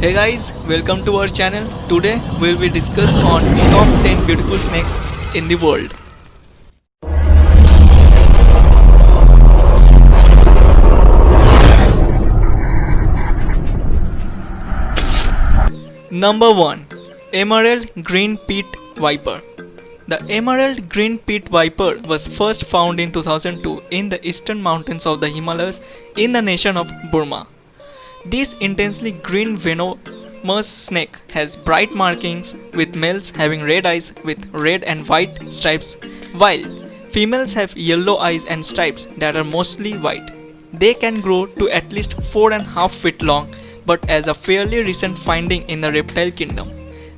Hey guys, welcome to our channel. Today we will be discuss on top 10 beautiful snakes in the world. Number 1. Emerald Green Pit Viper. The emerald green pit viper was first found in 2002 in the eastern mountains of the Himalayas in the nation of Burma. This intensely green venomous snake has bright markings, with males having red eyes with red and white stripes, while females have yellow eyes and stripes that are mostly white. They can grow to at least 4.5 feet long, but as a fairly recent finding in the reptile kingdom.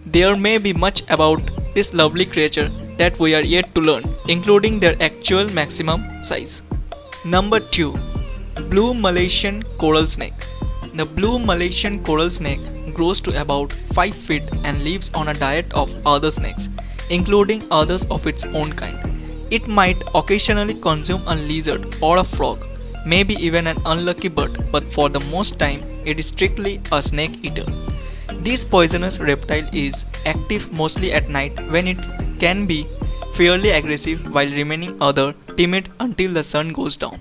There may be much about this lovely creature that we are yet to learn, including their actual maximum size. Number 2. Blue Malaysian Coral Snake. The blue Malaysian coral snake grows to about 5 feet and lives on a diet of other snakes, including others of its own kind. It might occasionally consume a lizard or a frog, maybe even an unlucky bird, but for the most time it is strictly a snake eater. This poisonous reptile is active mostly at night when it can be fairly aggressive while remaining timid until the sun goes down.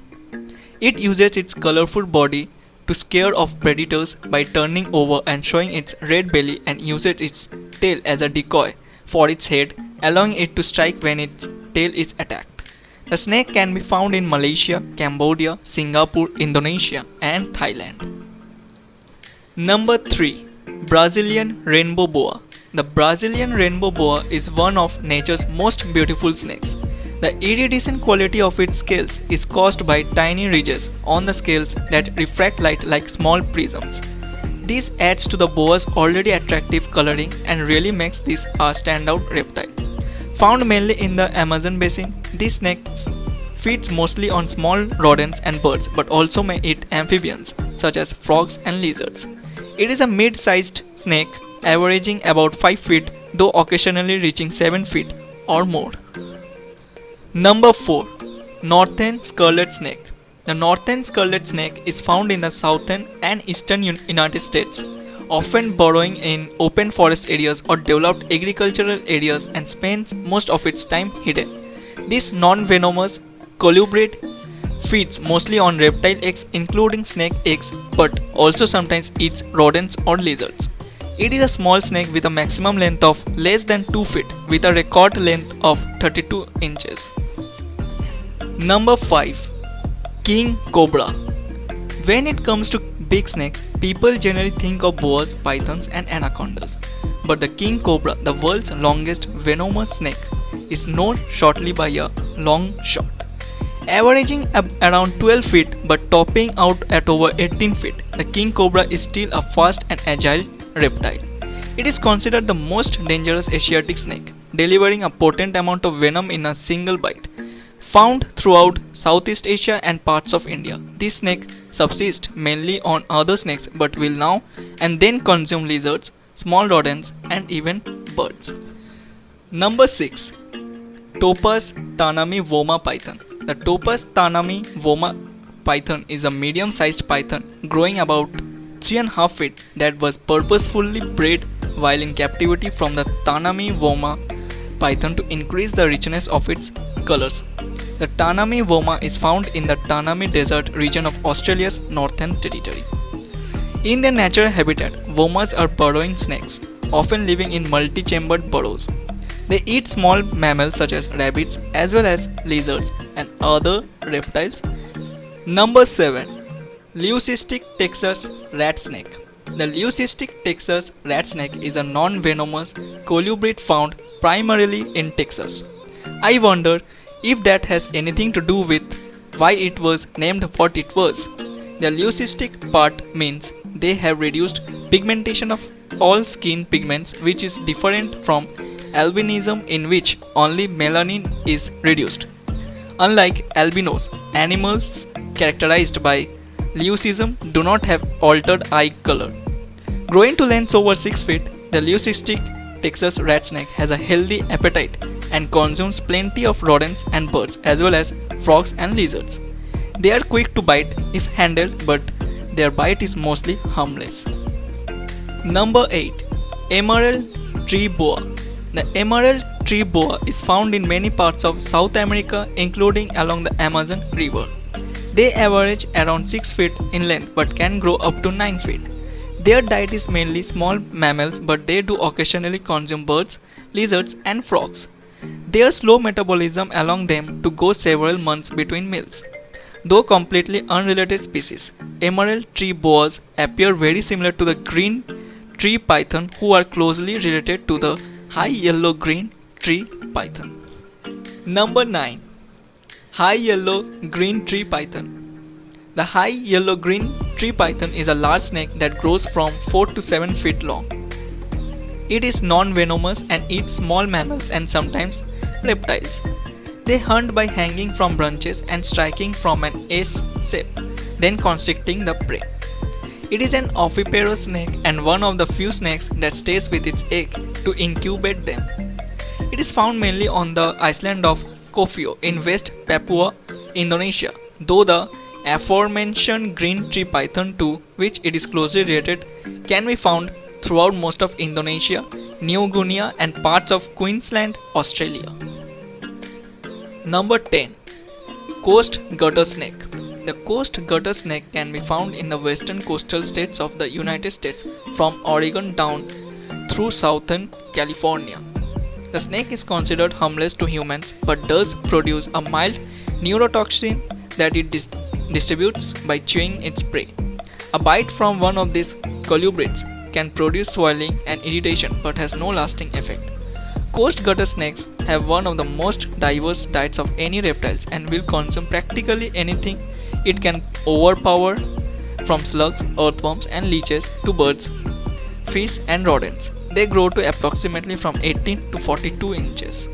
It uses its colorful body to scare off predators by turning over and showing its red belly, and uses its tail as a decoy for its head, allowing it to strike when its tail is attacked. The snake can be found in Malaysia, Cambodia, Singapore, Indonesia, and Thailand. Number 3. Brazilian Rainbow Boa. The Brazilian rainbow boa is one of nature's most beautiful snakes. The iridescent quality of its scales is caused by tiny ridges on the scales that refract light like small prisms. This adds to the boa's already attractive coloring and really makes this a standout reptile. Found mainly in the Amazon basin, this snake feeds mostly on small rodents and birds, but also may eat amphibians such as frogs and lizards. It is a mid-sized snake, averaging about 5 feet, though occasionally reaching 7 feet or more. Number 4. Northen Scarlet Snake. The Northen Scarlet Snake is found in the southern and eastern United States, often burrowing in open forest areas or developed agricultural areas, and spends most of its time hidden. This non-venomous colubrid feeds mostly on reptile eggs, including snake eggs, but also sometimes eats rodents or lizards. It is a small snake with a maximum length of less than 2 feet, with a record length of 32 inches. Number 5. King Cobra. When it comes to big snakes, people generally think of boas, pythons, and anacondas. But the king cobra, the world's longest venomous snake, is known shortly by a long shot. Averaging around 12 feet but topping out at over 18 feet, the king cobra is still a fast and agile reptile. It is considered the most dangerous Asiatic snake, delivering a potent amount of venom in a single bite. Found throughout Southeast Asia and parts of India, this snake subsists mainly on other snakes but will now and then consume lizards, small rodents, and even birds. Number 6. Topaz Tanami Woma Python. The Topaz Tanami Woma python is a medium-sized python growing about 3.5 feet that was purposefully bred while in captivity from the Tanami Woma python to increase the richness of its colors. The Tanami Woma is found in the Tanami Desert region of Australia's Northern Territory. In their natural habitat, womas are burrowing snakes, often living in multi-chambered burrows. They eat small mammals such as rabbits as well as lizards and other reptiles. Number 7. Leucistic Texas Rat Snake. The Leucistic Texas rat snake is a non-venomous colubrid found primarily in Texas. I wonder if that has anything to do with why it was named what it was. The leucistic part means they have reduced pigmentation of all skin pigments, which is different from albinism in which only melanin is reduced. Unlike albinos, animals characterized by leucism do not have altered eye color. Growing to lengths over 6 feet, the leucistic Texas rat snake has a healthy appetite and consumes plenty of rodents and birds as well as frogs and lizards. They are quick to bite if handled, but their bite is mostly harmless. Number 8. Emerald tree boa. The emerald tree boa is found in many parts of South America, including along the Amazon River. They average around 6 feet in length but can grow up to 9 feet. Their diet is mainly small mammals, but they do occasionally consume birds, lizards, and frogs. Their slow metabolism allows them to go several months between meals. Though completely unrelated species, emerald tree boas appear very similar to the green tree python, who are closely related to the high yellow green tree python. Number 9. High yellow green tree python. The high yellow green tree python is a large snake that grows from 4 to 7 feet long. It is non-venomous and eats small mammals and sometimes reptiles. They hunt by hanging from branches and striking from an S shape, then constricting the prey. It is an oviparous snake and one of the few snakes that stays with its egg to incubate them. It is found mainly on the island of Kofio in West Papua, Indonesia, though the aforementioned green tree python, to which it is closely related, can be found throughout most of Indonesia, New Guinea, and parts of Queensland, Australia. Number 10. Coast gutter snake. The coast gutter snake can be found in the western coastal states of the United States from Oregon down through southern California. The snake is considered harmless to humans but does produce a mild neurotoxin that it distributes by chewing its prey. A bite from one of these colubrids can produce swelling and irritation but has no lasting effect. Coast gutter snakes have one of the most diverse diets of any reptiles and will consume practically anything it can overpower, from slugs, earthworms, and leeches to birds, fish, and rodents. They grow to approximately from 18 to 42 inches.